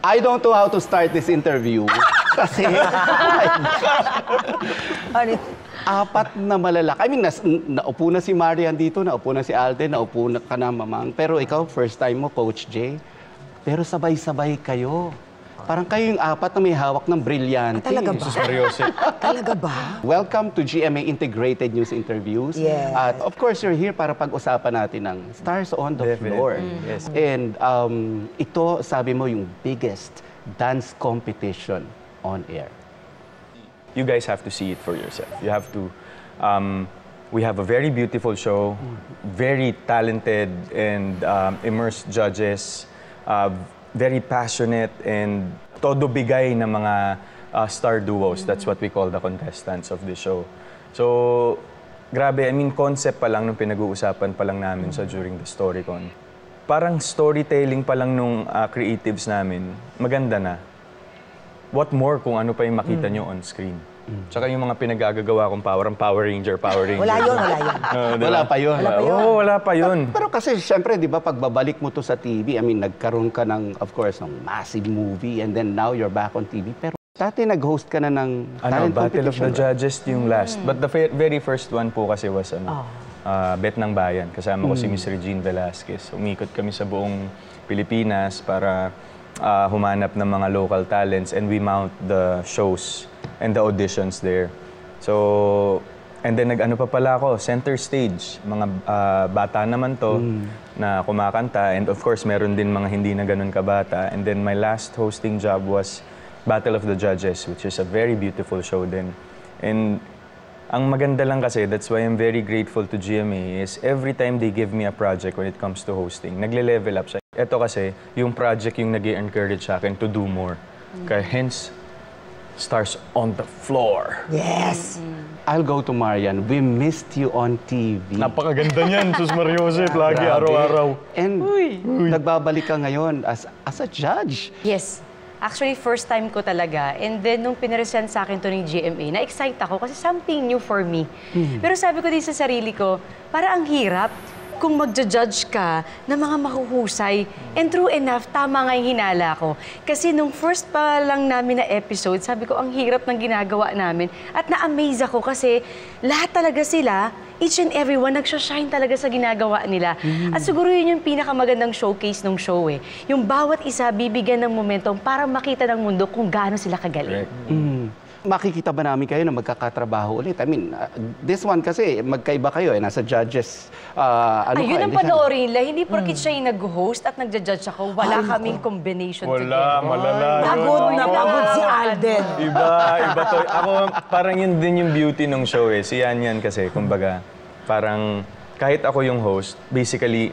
I don't know how to start this interview. Kasi, apat na malalaki. I mean, naupo na si Marian dito, naupo na si Alden, naupo na ka na, Mamang. Pero ikaw, first time mo, Coach Jay. Pero sabay-sabay kayo. Parang kayo yung apat na may hawak ng brilyante. Talaga ba? Talaga ba? Welcome to GMA Integrated News Interviews. Yes. At of course, you're here para pag-usapan natin ng Stars on the Floor. Yes. And ito, sabi mo, yung biggest dance competition on air. You guys have to see it for yourself. You have to... we have a very beautiful show, very talented and immersed judges, very passionate and todo bigay na mga star duos. That's what we call the contestants of the show. So, grabe, I mean, concept pa lang nung pinag-uusapan pa lang namin during the Storycon. Parang storytelling pa lang nung creatives namin, maganda na. What more kung ano pa yung makita nyo on screen? Tsaka yung mga pinagagagawa kong Power Ranger. Wala yun. Wala pa yun. Oo, wala pa yun. Pero kasi, syempre, di ba, pagbabalik mo to sa TV, I mean, nagkaroon ka ng, of course, ng massive movie, and then now you're back on TV. Pero dati nag-host ka na ng talent Battle of the competition. Judges yung last. But the very first one po kasi was Bet ng Bayan. Kasama ko si Miss Regine Velasquez. Umikot kami sa buong Pilipinas para humanap ng mga local talents, and we mount the shows and the auditions there. So, and then nag-ano pa pala ako, center stage. Mga bata naman to na kumakanta. And of course, meron din mga hindi na ganun kabata. And then my last hosting job was Battle of the Judges, which is a very beautiful show din. And ang maganda lang kasi, that's why I'm very grateful to GMA, is every time they give me a project when it comes to hosting, nagle-level up siya. Ito kasi, yung project yung nag-encourage sa akin to do more. Kaya hence, Stars on the Floor. Yes! I'll go to Marian. We missed you on TV. Napakaganda niyan, Sus Mariosep, lagi, araw-araw. And nagbabalik ka ngayon as a judge. Yes. Actually, first time ko talaga. And then, nung pinaresent sa akin to ng GMA, na-excite ako kasi something new for me. Pero sabi ko din sa sarili ko, para ang hirap kung magja-judge ka ng mga mahuhusay. And true enough, tama nga yung hinala ko. Kasi nung first pa lang namin na episode, sabi ko, ang hirap ng ginagawa namin. At na-amaze ako kasi lahat talaga sila, each and every one, nagsashine talaga sa ginagawa nila. At siguro yun yung pinakamagandang showcase ng show eh. Yung bawat isa bibigyan ng momentum para makita ng mundo kung gaano sila kagaling. Makikita ba namin kayo na magkakatrabaho ulit? I mean, this one kasi, magkaiba kayo eh. Nasa judges, Ayun ang panoorin nila. Hindi porkit siya yung nag-host at nagja-judge ako. Wala kaming combination together. Malala yun. Pagod si Alden. Iba to. Ako, parang yun din yung beauty ng show eh. Si Yan kasi, kumbaga, parang kahit ako yung host, basically,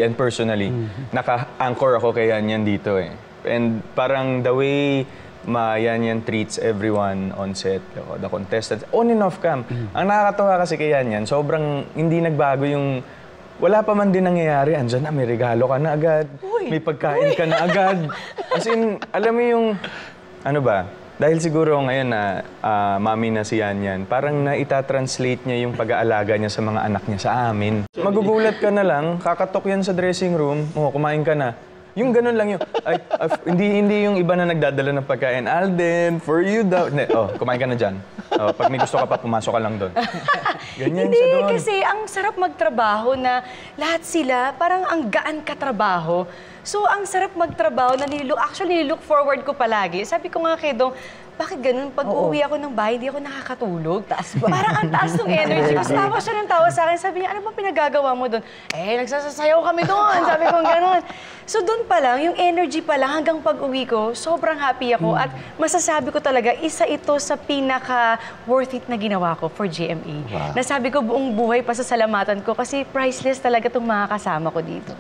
and personally, naka-anchor ako kay Yan dito eh. And parang the way Yan treats everyone on set, the contestants, on and off cam. Ang nakakatawa kasi kay Yan, sobrang hindi nagbago yung, wala pa man din nangyayari, andyan na, may regalo ka na agad, may pagkain ka na agad. As in, alam mo yung, ano ba, dahil siguro ngayon na mami na si Yan, parang naita-translate niya yung pag-aalaga niya sa mga anak niya sa amin. Magugulat ka na lang, kakatok yan sa dressing room, kumain ka na. Yung ganun lang yung, hindi yung iba na nagdadala ng pagkain. Alden, for you daw. Kumain ka na dyan. Pag may gusto ka pa, pumasok ka lang doon. Ganyan hindi, siya doon. Kasi ang sarap magtrabaho na lahat sila, parang ang gaan katrabaho. So, ang sarap magtrabaho na look forward ko palagi. Sabi ko nga kay Dong, bakit ganun? Pag uuwi ako ng bahay, hindi ako nakakatulog. Parang ang taas ng energy. Kasi tawa siya ng tawa sa akin. Sabi niya, ano ba pinagagawa mo doon? Nagsasayaw kami doon. Sabi ko ganun. So doon pa lang, yung energy pa lang, hanggang pag-uwi ko, sobrang happy ako. At masasabi ko talaga, isa ito sa pinaka-worth it na ginawa ko for GMA. Wow. Nasabi ko buong buhay pa sa salamatan ko kasi priceless talaga itong mga kasama ko dito.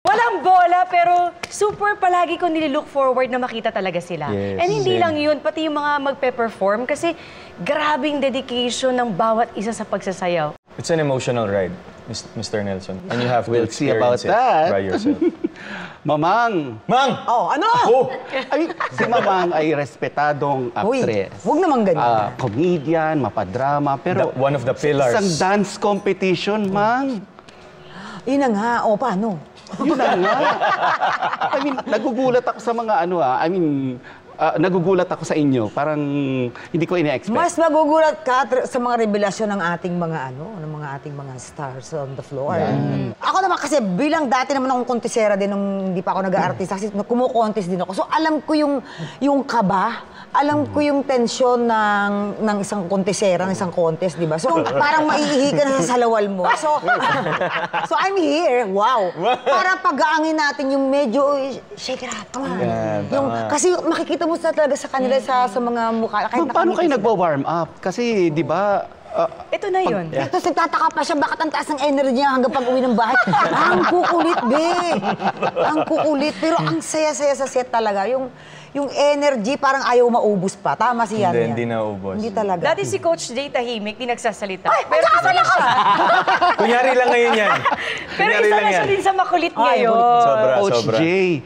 Walang bola, pero super palagi ko nililook forward na makita talaga sila. Yes, and hindi lang yun, pati yung mga magpe-perform kasi grabing dedication ng bawat isa sa pagsasayaw. It's an emotional ride, Mr. Nelson. And you have to see about experience it that by yourself. Mamang! Mang! Ano? I mean, si Mamang ay respetadong actress. Huwag naman ganyan. Comedian, mapadrama, pero one of the pillars. Isang dance competition, Mang. Yun na nga. Paano? Yun na nga. I mean, nagugulat ako sa mga nagugulat ako sa inyo. Parang hindi ko ina-expect. Mas magugulat ka sa mga revelasyon ng ating mga stars on the floor. Ako naman kasi bilang dati naman akong kontesera din nung hindi pa ako nag-aartista kasi kumukontest din ako. So alam ko yung kaba, alam ko yung tensyon ng isang kontesera, ng isang contest, di ba? So parang maiihi ka na sa salawal mo. So I'm here, wow. Para pag-aangin natin yung medyo, shake it up, come on. Kasi makikita mo talaga sa kanila sa mga mukha. Paano kayo nagwa-warm up? Kasi, di ba, Ito na yun. Tapos nagtataka pa siya, bakit ang taas ng energy niya hanggang pag-uwi ng bahay? Ang kukulit, be! Ang kukulit. Pero ang saya-saya sa set talaga. Yung energy, parang ayaw maubos pa. Tama si Yan. Hindi naubos. Hindi talaga. Dati si Coach Jay tahimik, di nagsasalita. Ay, magkakasala ka! Kunyari lang ngayon yan. Pero Kunyari isa lang na siya yan. din sa makulit Ay, ngayon. Coach Sobra. Jay,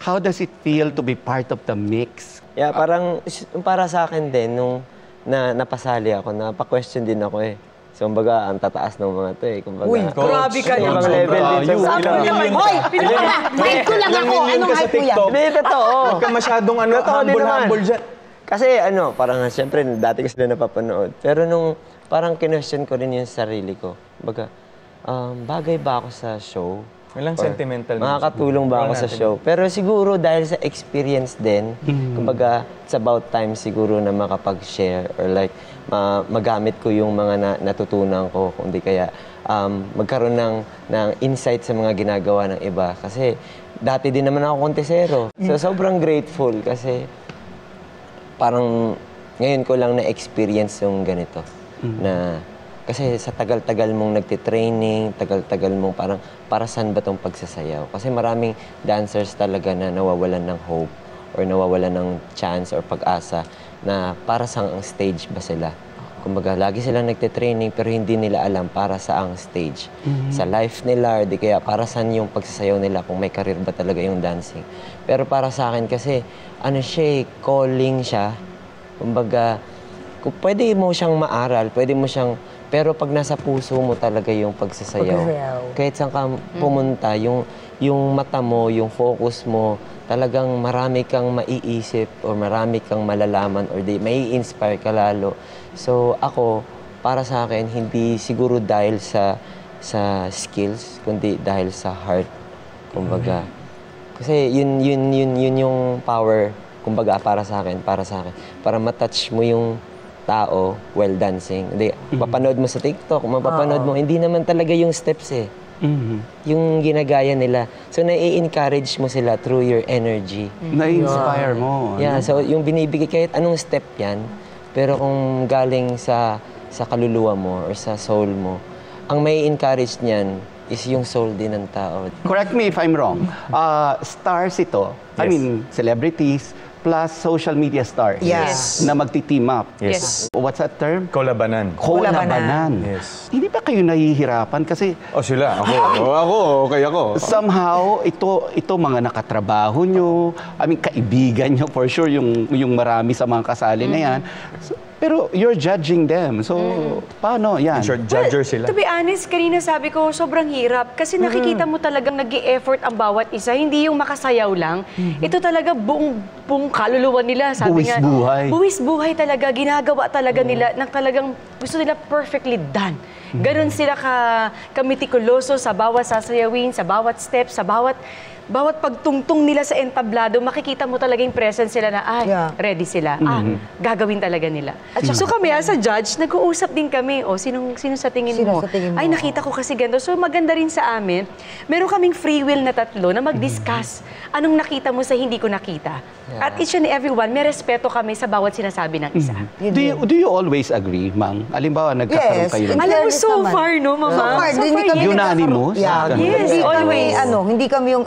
how does it feel to be part of the mix? Yeah, parang para sa akin din, nung napasali ako, napaka-question din ako eh. So, kumbaga, ang tataas ng mga to eh. Kumbaga, Uy, grabe ka ibang naman. level din. Ayun. So, Ilang million Hoy! ka? Hype ko lang ako. Anong hype mo yan? Hindi, totoo. Huwag ka masyadong Totoo din naman. humble dyan. Kasi parang siyempre, dati ko sila napapanood. Pero nung parang kinwestiyon ko rin yung sarili ko. Kumbaga, bagay ba ako sa show? Walang Or sentimental na makakatulong ba ako sa show? Pero siguro dahil sa experience din, kumbaga, it's about time siguro na makapag-share or like, magamit ko yung mga natutunan ko, kundi kaya magkaroon ng insight sa mga ginagawa ng iba. Kasi dati din naman ako kontesero. So sobrang grateful kasi parang ngayon ko lang na-experience yung ganito. Na kasi sa tagal-tagal mong nagtitraining, tagal-tagal mong parang para saan ba tong pagsasayaw? Kasi maraming dancers talaga na nawawalan ng hope or nawawalan ng chance or pag-asa na para sa ang stage ba sila. Kumbaga, lagi silang nagtitraining pero hindi nila alam para sa ang stage. Sa life nila or di kaya para saan yung pagsasayaw nila kung may career ba talaga yung dancing. Pero para sa akin kasi, calling siya. Kumbaga, pwede mo siyang maaral, pwede mo siyang pero pag nasa puso mo talaga yung pagsasayaw, kahit saan ka pumunta, yung mata mo, yung focus mo, talagang marami kang maiisip or marami kang malalaman or mai-inspire ka lalo. So ako, para sa akin, hindi siguro dahil sa skills, kundi dahil sa heart, kumbaga. Kasi yun yung power, kumbaga, para sa akin, para matouch mo yung tao while dancing. Hindi, mapapanood mo sa TikTok, mapapanood mo, hindi naman talaga yung steps eh. Yung ginagaya nila. So, nai-encourage mo sila through your energy. Na-inspire mo. Yeah, so yung binibigay, kahit anong step yan, pero kung galing sa kaluluwa mo or sa soul mo, ang may encourage niyan is yung soul din ng tao. Correct me if I'm wrong. Stars ito, I mean, celebrities, plus social media stars Yes. na magti-team up. Yes. What's that term? Kolabanan. Kolabanan. Yes. Hindi ba kayo nahihirapan? Kasi O sila, okay ako. somehow, ito mga nakatrabaho nyo, kaibigan nyo for sure, yung marami sa mga kasali na yan. So, pero you're judging them. So, paano yan? Short judger sila. To be honest, kanina sabi ko, sobrang hirap. Kasi nakikita mo talagang nag-i-effort ang bawat isa. Hindi yung makasayaw lang. Ito talaga buong kaluluwa nila. Sabi nga, Buwis-buhay. Buwis-buhay talaga. Ginagawa talaga nila na talagang gusto nila perfectly done. Ganon sila ka-metikuloso sa bawat sasayawin, sa bawat step, sa bawat pagtungtong nila sa entablado, makikita mo talaga yung presence sila na, ready sila. Gagawin talaga nila. So kami, as a judge, nag-uusap din kami. Sino sa tingin mo? Sa tingin mo? Ay, nakita ko kasi ganito. So maganda rin sa amin, meron kaming free will na tatlo na mag-discuss. Anong nakita mo sa hindi ko nakita? At each and everyone, may respeto kami sa bawat sinasabi ng isa. Do you always agree, Mang? Alimbawa, nagkakaroon Yes. kayo ng... Alam mo, Fairness so naman. far, no, Mama? So far, hindi kami Unanimous? Yeah. Yes, Hindi always. kami, hindi kami yung,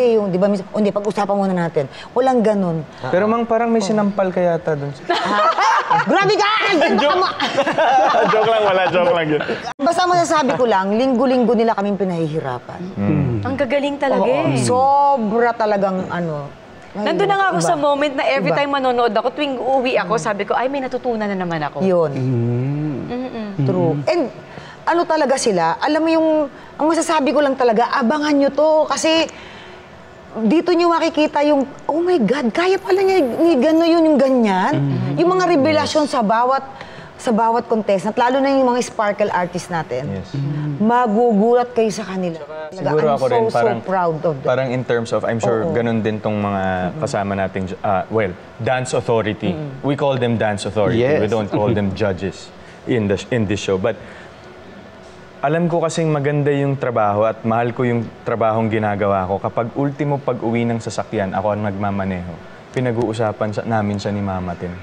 yung, di ba, hindi, pag-usapan muna natin. Walang ganun. Pero Mang, parang may sinampal ka yata dun. Grabe ka! Joke lang yun. Basta masasabi ko lang, linggo-linggo nila kaming pinahihirapan. Ang gagaling talaga eh. Sobra talagang Nandun na nga ako iba. sa moment na every Iba. time manonood ako, tuwing uuwi ako, sabi ko, ay, may natutunan na naman ako. Yun. True. And ano talaga sila, alam mo yung, ang masasabi ko lang talaga, abangan nyo to. Kasi, dito nyo makikita yung, oh my God, kaya pala niya ni gano'n yun, yung ganyan. Yung mga revelasyon sa bawat contestant, lalo na yung mga sparkle artist natin. Yes. Magugulat kayo sa kanila. Siguro I'm ako rin so proud of them. parang in terms of, I'm sure ganun din tong mga kasama nating, dance authority. We call them dance authority. Yes. We don't call them judges in this show. But alam ko kasing maganda yung trabaho at mahal ko yung trabahong ginagawa ko. Kapag ultimo pag-uwi ng sasakyan, ako ang nagmamaneho. Pinag-uusapan namin siya ni Mama Tin.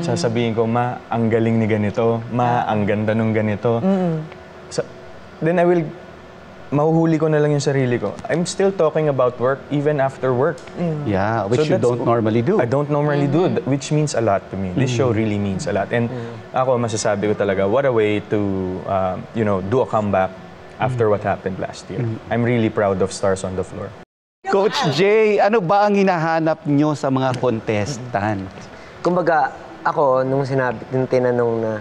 Sasabihin ko, Ma, ang galing ni ganito. Ma, ang ganda nung ganito. Then mahuhuli ko na lang yung sarili ko. I'm still talking about work even after work. Yeah, which So you that's- don't normally do. I don't normally do, which means a lot to me. This show really means a lot. And ako, masasabi ko talaga, what a way to, do a comeback after what happened last year. I'm really proud of Stars on the Floor. Coach Jay, ano ba ang hinahanap nyo sa mga contestant? Kumbaga, ako, nung tinanong na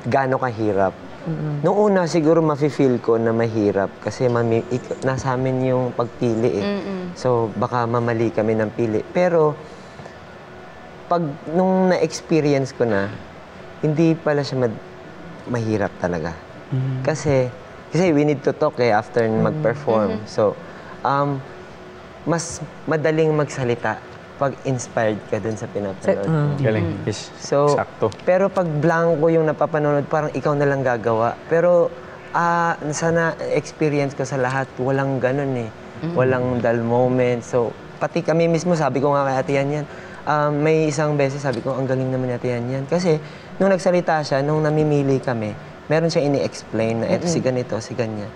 gaano kahirap, nung una siguro mafe-feel ko na mahirap kasi nasa amin yung pagpili eh. So, baka mamali kami ng pili. Pero, nung na-experience ko na, hindi pala siya mahirap talaga. Kasi we need to talk after mag-perform. So, mas madaling magsalita pag inspired ka dun sa pinapanood. Galing. Yes, So, sakto. pero pag blanco yung napapanood, parang ikaw na lang gagawa. Pero sana experience ko sa lahat, walang ganun eh. Walang dull moment. So, pati kami mismo, sabi ko nga kay Ate Yan, may isang beses sabi ko, ang galing naman ni Ate Yan. Kasi nung nagsalita siya, nung namimili kami, meron siya ini-explain na eto si ganito, si ganyan.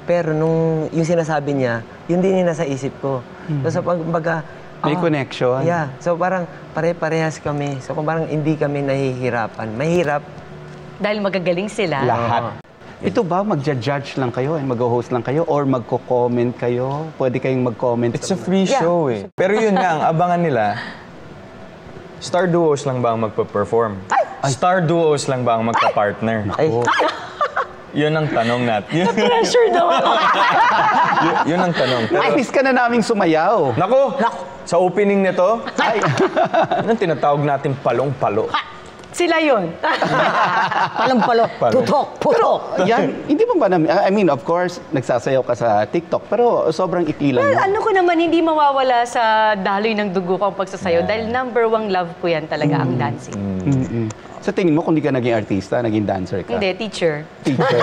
Pero nung yung sinasabi niya, yun din yung nasa isip ko. So, sa pagbaga, May connection. yeah. So parang pare-parehas kami. So kung parang hindi kami nahihirapan. Mahirap. Dahil magagaling sila. Lahat. Ito ba, magja-judge lang kayo and mag-host lang kayo or magko-comment kayo? Pwede kayong mag-comment. It's a free show eh. Pero yun nga, ang abangan nila, star duos lang ba ang magpa-perform? Star duos lang ba ang magka-partner? Ay, Yun ang tanong natin. Pressure daw ako. Yun ang tanong. Ay, miss ka na naming sumayaw. Nako! Sa opening nito, anong tinatawag natin palong-palo? Sila yun. Palang-palo, tutok, putok. Yan, hindi mo ba namin, I mean, of course, nagsasayaw ka sa TikTok, pero sobrang ikli lang Well, yun. ano ko naman, hindi mawawala sa daloy ng dugo ko ang pagsasayaw dahil number one love ko yan talaga, ang dancing. Sa tingin mo, kung di ka naging artista, naging dancer ka? Hindi, teacher. Teacher.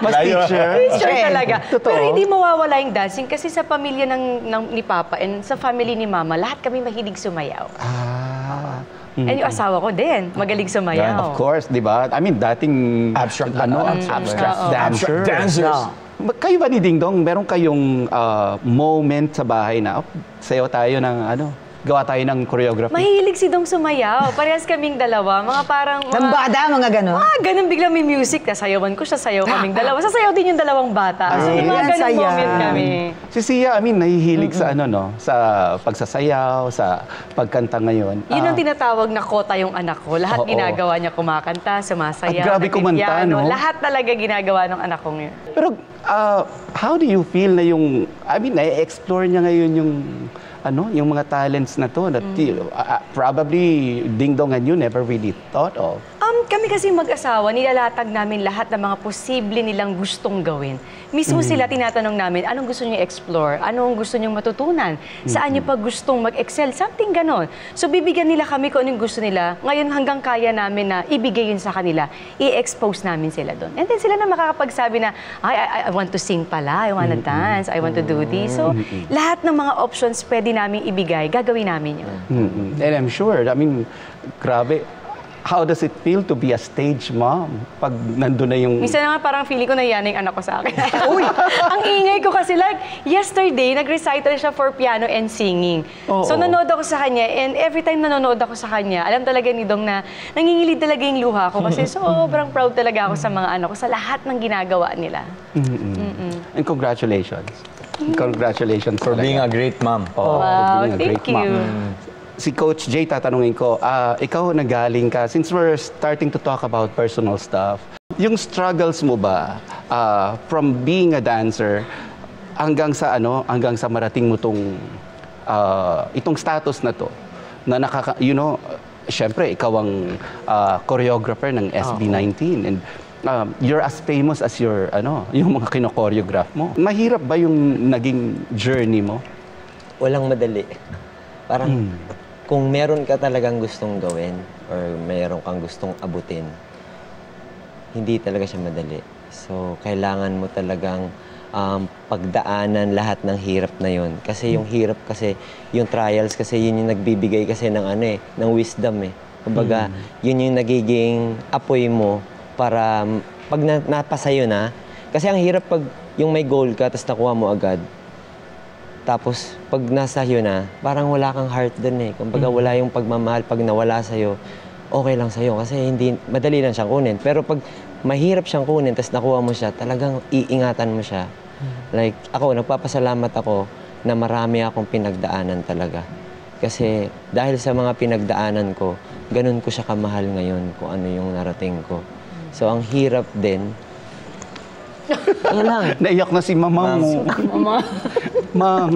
Mas teacher? Teacher talaga. Totoo. Pero hindi mawawala yung dancing kasi sa pamilya ni Papa and sa family ni Mama, lahat kami mahilig sumayaw. Ah. And yung asawa ko din, magaling sumayaw. Of course, di ba? I mean, dating... Abstract dancer. Dancers. Kayo ba ni Ding Dong, meron kayong moment sa bahay na, sayaw tayo ng gawa tayo ng choreography? Mahilig si Dong sumayaw. Parehas kaming dalawa. Mga parang... Lambada, mga gano'n. Ganun biglang may music. Sayawan ko siya, sayaw kaming dalawa. Sasayaw din yung dalawang bata. So, may mga Yan, ganun saya. moment kami. Si Sia, I mean, nahihilig sa sa pagsasayaw, sa pagkanta ngayon. Yun ang tinatawag na kota yung anak ko. Lahat Oo. ginagawa niya, kumakanta, sumasayaw, At grabe kumanta, nagpipiano. no? Lahat talaga ginagawa ng anak kong yun. Pero how do you feel na na-explore niya ngayon yung mga talents na to that probably Ding Dong and you never really thought of? Kami kasi mag-asawa, nilalatag namin lahat ng mga posible nilang gustong gawin. Mismo sila tinatanong namin, anong gusto niyo explore? Anong gusto niyo matutunan? Saan niyo pa gustong mag-excel? Something ganon. So bibigyan nila kami kung anong gusto nila. Ngayon hanggang kaya namin na ibigay yun sa kanila. I-expose namin sila doon. And then sila na makakapagsabi na, I want to sing pala, I want to dance, I want to do this. So lahat ng mga options pwede namin ibigay, gagawin namin yun. And I'm sure, I mean, grabe. How does it feel to be a stage mom? Pag nandun na yung... Minsan naman parang feeling ko na yan yung anak ko sa akin. Uy! Ang ingay ko kasi yesterday, nag-recital siya for piano and singing. Oo. So nanood ako sa kanya and every time nanonood ako sa kanya, alam talaga ni Dong na nangingilid talaga yung luha ko kasi sobrang proud talaga ako sa mga anak ko, sa lahat ng ginagawa nila. And congratulations. Congratulations For being a great mom. Wow, thank you. Si Coach Jay, tatanungin ko, ikaw nagaling ka, since we're starting to talk about personal stuff, yung struggles mo ba, from being a dancer hanggang sa marating mo itong status na to na syempre ikaw ang choreographer ng SB19 and you're as famous as yung mga kino-choreograph mo. Mahirap ba yung naging journey mo? Walang madali. Parang kung meron ka talagang gustong gawin or meron kang gustong abutin, hindi talaga siya madali. So, kailangan mo talagang pagdaanan lahat ng hirap na yon. Kasi yung hirap kasi, yung trials kasi, yun yung nagbibigay kasi ng ng wisdom eh. Kumbaga, yun yung nagiging apoy mo para pag napasayo na. Kasi ang hirap pag yung may goal ka, tapos nakuha mo agad. Tapos, pag nasa iyo na, parang wala kang heart dun eh. Kumbaga, wala yung pagmamahal. Pag nawala sa'yo, okay lang sa'yo. Kasi madali lang siyang kunin. Pero pag mahirap siyang kunin, tapos nakuha mo siya, talagang iingatan mo siya. Like, ako, nagpapasalamat ako na marami akong pinagdaanan talaga. Kasi dahil sa mga pinagdaanan ko, ganun ko siya kamahal ngayon kung ano yung narating ko. So, ang hirap din. Yan lang. Naiyak na si mama mo. Ma'am.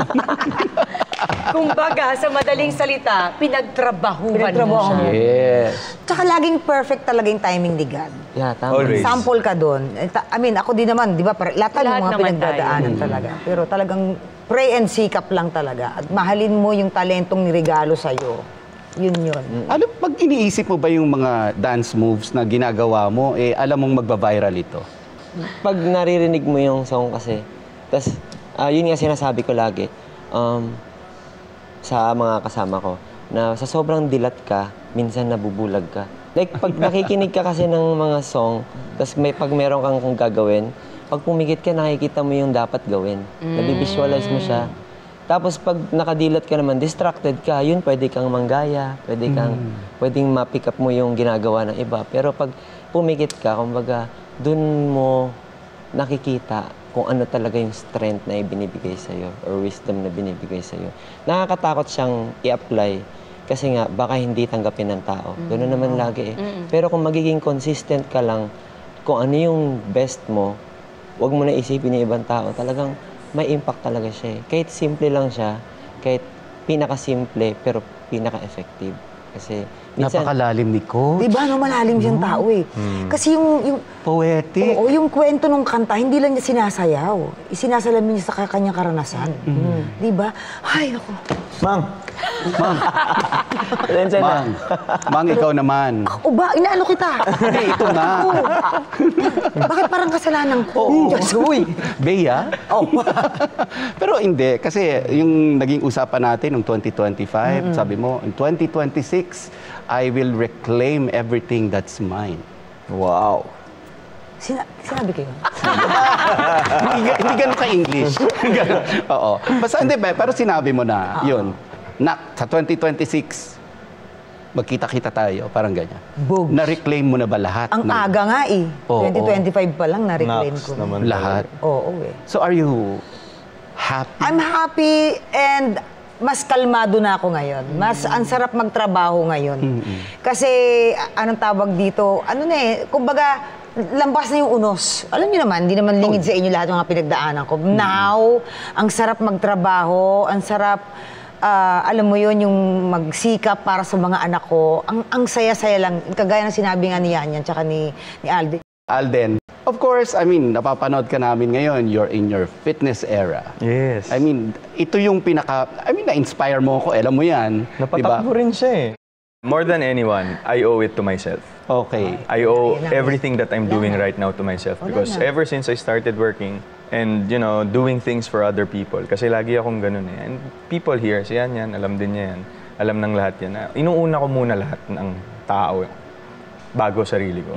Kumbaga, sa madaling salita, pinagtrabahuhan mo siya. Yes. Tsaka laging perfect talaga yung timing ni God. Yeah, tama. Always. Sample ka doon. I mean, ako din naman, di ba? Lahat ng mga naman pinagdadaanan talaga. Pero talagang pray and sikap lang talaga. At mahalin mo yung talentong nirigalo sa'yo. Yun. Pag iniisip mo ba yung mga dance moves na ginagawa mo, alam mong magba-viral ito? Pag naririnig mo yung song kasi, tas yun nga sinasabi ko lagi, sa mga kasama ko, na sa sobrang dilat ka, minsan nabubulag ka. Like, pag nakikinig ka kasi ng mga song, tas pag meron kang gagawin, pag pumikit ka, nakikita mo yung dapat gawin. Nabivisualize mo siya. Tapos pag nakadilat ka naman, distracted ka, yun pwede kang manggaya, pwedeng ma-pick up mo yung ginagawa ng iba. Pero pag pumikit ka, kumbaga, dun mo nakikita kung ano talaga yung strength na ibinibigay sa'yo or wisdom na binibigay sa'yo. Nakakatakot siyang i-apply kasi nga, baka hindi tanggapin ng tao. Ganoon naman lagi eh. Pero kung magiging consistent ka lang, kung ano yung best mo, huwag mo na isipin yung ibang tao, talagang may impact talaga siya eh. Kahit simple lang siya, kahit pinaka-simple, pero pinaka-effective. Kasi minsan... Napakalalim ni Coach. Di ba, malalim siyang tao eh. Kasi yung Poetic. Oo, yung kwento ng kanta, hindi lang niya sinasayaw. Isinasalamin niya sa kanyang karanasan. Di ba? Ay, naku. Mang! Mang, ikaw naman. O ba, inaano kita? Hindi, ito nga. Bakit parang kasalanan ko? Diyos, uy. Bea? Oh. Pero hindi, kasi yung naging usapan natin noong 2025, sabi mo, in 2026, I will reclaim everything that's mine. Wow! Sinabi ko yun? Hindi ganun ka-English. Oo. Basta hindi, pero sinabi mo na, yun. Sa 2026, magkita-kita tayo, parang ganyan. Boom. Na-reclaim mo na ba lahat? Ang aga nga eh. Oo. 2025 pa lang na-reclaim ko. naman. Lahat. Oo eh. So are you happy? I'm happy and mas kalmado na ako ngayon. Mas ang sarap magtrabaho ngayon. Kasi anong tawag dito, kumbaga, lampas na yung unos. Alam niyo naman, hindi naman lingid sa inyo lahat ng mga pinagdaanan ko. Now, ang sarap magtrabaho, ang sarap, alam mo yun, yung magsikap para sa mga anak ko. Ang saya-saya lang. Kagaya ng sinabi nga ni Yanyan, tsaka ni Alden. Alden, of course, napapanood ka namin ngayon, you're in your fitness era. Yes. Ito yung na-inspire mo ako, alam mo yan. Napatakbo rin siya eh. More than anyone, I owe it to myself. Okay. I owe everything that I'm doing right now to myself because ever since I started working and, doing things for other people, kasi lagi akong ganun eh. And people here, si Yan, alam din niya yan. Alam ng lahat yan. Inuuna ko muna lahat ng tao bago sarili ko.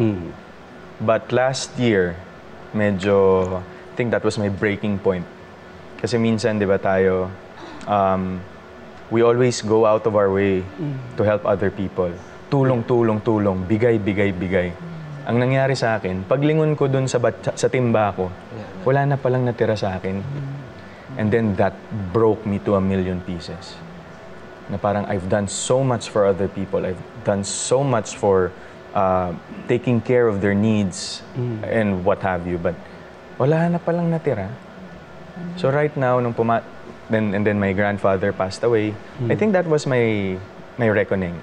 But last year, medyo, I think that was my breaking point. Kasi minsan, di ba tayo, we always go out of our way to help other people. Tulong, bigay. Ang nangyari sa akin, paglingon ko dun sa timba ko, wala na palang natira sa akin. And then that broke me to 1,000,000 pieces. Na parang I've done so much for other people. I've done so much for taking care of their needs and what have you. But wala na palang natira. So right now, nung then my grandfather passed away, I think that was my reckoning.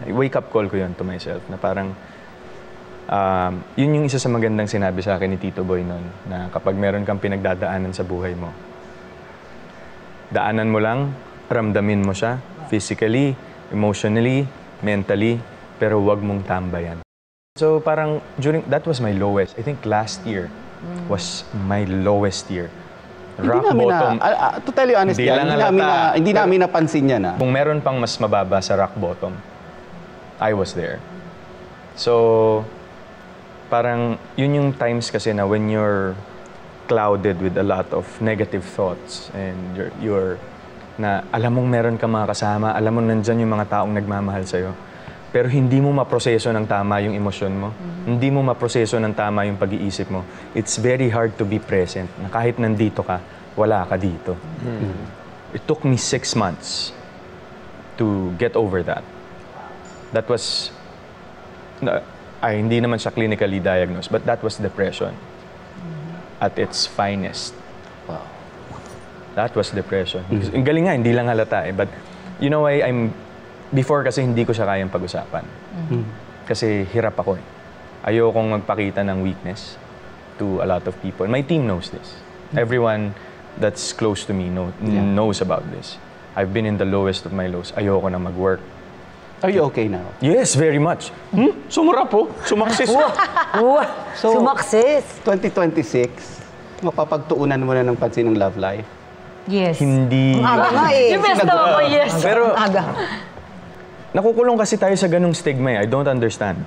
Wake-up call ko yun to myself, na parang, yun yung isa sa magandang sinabi sa akin ni Tito Boy noon, na kapag meron kang pinagdadaanan sa buhay mo, daanan mo lang, ramdamin mo siya, physically, emotionally, mentally, pero wag mong tambayan. So parang that was my lowest. I think last year was my lowest year. Rock bottom. To tell you honestly, hindi namin napansin yan. Kung meron pang mas mababa sa rock bottom, I was there. So parang yun yung times kasi na when you're clouded with a lot of negative thoughts and you're na alam mong meron ka mga kasama, alam mo nandyan yung mga taong nagmamahal sa'yo, pero hindi mo maproseso ng tama yung emosyon mo, hindi mo maproseso ng tama yung pag-iisip mo, it's very hard to be present, na kahit nandito ka, wala ka dito. It took me 6 months to get over that. That was, hindi naman siya clinically diagnosed, but that was depression at its finest. That was depression. Ang galing nga, hindi lang halata eh. But you know why before kasi hindi ko siya kayang pag-usapan. Kasi hirap ako eh. Ayokong magpakita ng weakness to a lot of people. My team knows this. Everyone that's close to me knows about this. I've been in the lowest of my lows. Ayoko na mag-work. Are you okay now? Yes, very much. Sumura po. Sumaksis. So, Sumaksis. 2026, mapapagtuunan mo na ng pansin ng love life? Yes. Hindi. Ang aga nga eh. Yung best ako, yes. Pero Ang aga. nakukulong kasi tayo sa ganung stigma eh. I don't understand.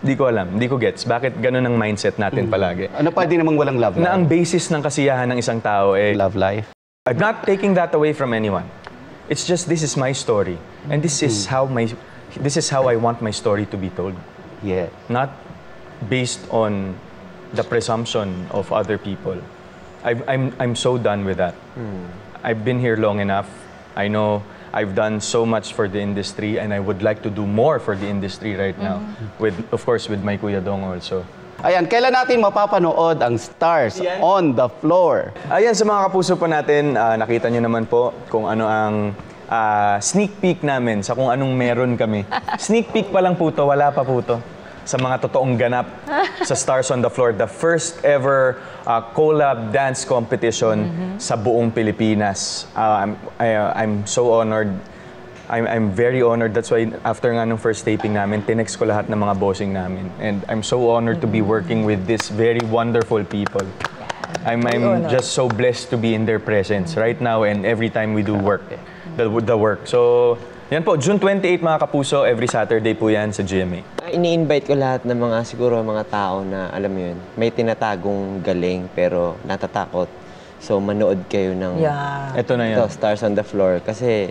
Hindi ko alam. Hindi ko gets. Bakit ganun ang mindset natin palagi? Ano pwede namang walang love life? Na ang basis ng kasiyahan ng isang tao eh, Love life? I'm not taking that away from anyone. It's just this is my story. And this is how I want my story to be told. Yeah. Not based on the presumption of other people. I'm so done with that. I've been here long enough. I know I've done so much for the industry and I would like to do more for the industry right now. Of course, with my Kuya Dong also. Ayan, kailan natin mapapanood ang Stars on the Floor? Ayan, sa mga kapuso po natin, nakita nyo naman po kung ano ang sneak peek namin sa kung anong meron kami. Sneak peek pa lang po to, wala pa po to. Sa mga totoong ganap sa Stars on the Floor, the first ever collab dance competition sa buong Pilipinas. I'm so honored. I'm very honored. That's why after nga nung first taping namin, tinext ko lahat ng mga bossing namin. And I'm so honored to be working with these very wonderful people. I'm just so blessed to be in their presence right now and every time we do work, the work. So, yan po, June 28 mga kapuso, every Saturday po yan sa GMA. Ini-invite ko lahat ng mga tao na, alam mo yun, may tinatagong galing pero natatakot. So, manood kayo ng Ito na yan. Stars on the Floor. Kasi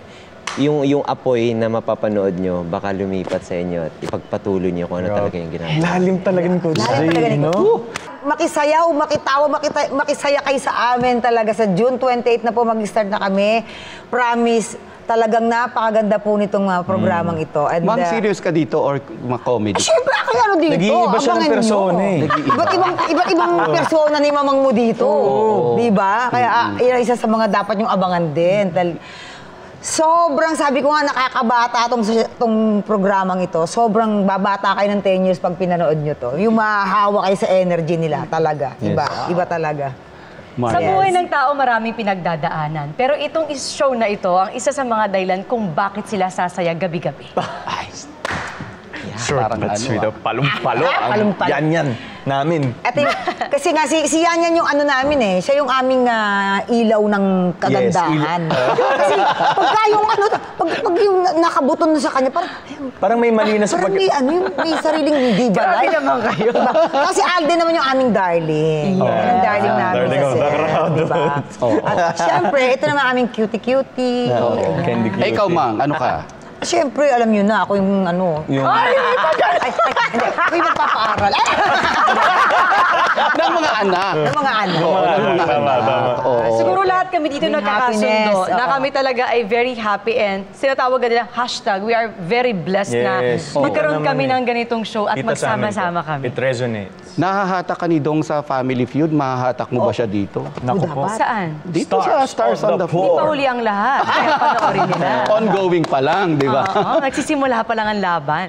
yung apoy na mapapanood nyo, baka lumipat sa inyo at ipagpatuloy nyo kung ano talaga yung ginagawa. Lalim talaga ni Coach Jay, no? Makisayaw, makitawa, makisaya kayo sa amin talaga. Sa June 28 na po mag-start na kami. Promise, talagang napakaganda po nitong programang ito. And, Mang, serious ka dito or comedy? Siyempre, ako ano dito. Nag-iiba siya ng abangan persona nyo. eh. Iba't ibang persona ni Mamang mo dito. Di ba? Kaya isa sa mga dapat yung abangan din. Sobrang, sabi ko nga, nakakabata tong programang ito. Sobrang babata kayo ng 10 years pag pinanood nyo to. Yung mahahawa kayo sa energy nila talaga. Iba. Iba talaga. Sa buhay ng tao, maraming pinagdadaanan. Pero itong show na ito, ang isa sa mga dahilan kung bakit sila sasaya gabi-gabi. Short Parang but ano, sweet. Palumpalo. Palumpalo. Yan namin. Ito kasi nga, si Yanyan yung ano namin eh. Siya yung aming ilaw ng kagandahan. Kasi pagka yung ano, pag yung nakabuton na sa kanya, Parang may mali na sa parang may sariling diva. Grabe naman kayo. Diba? Kasi Alden naman yung aming darling. Ang darling namin. Darling of the crowd. Diba? At syempre, ito naman aming cutie-cutie. Candy Eh, ikaw, Mang, ano ka? Siyempre, alam nyo na, ako yung ano. Ay, hindi. Ako yung nagpapaaral. Ng mga anak. Ng mga ano. Oo, ng mga anak. Oo. Siguro lahat kami dito Yung nagkakasundo, happiness, na oo. kami talaga ay very happy and sinatawag nila hashtag, we are very blessed na Yes. magkaroon Oo kami naman ng ganitong show at Kita sa amin magsama-sama to. kami. It resonates. Nahahatak ka ni Dong sa Family Feud, mahahatak mo ba siya dito? Naku po. Saan? Dito sa Stars on the Hindi Floor. pa huli ang lahat. Kaya panoorin nila. Ongoing pa lang, di ba? Oo, nagsisimula pa lang ang laban.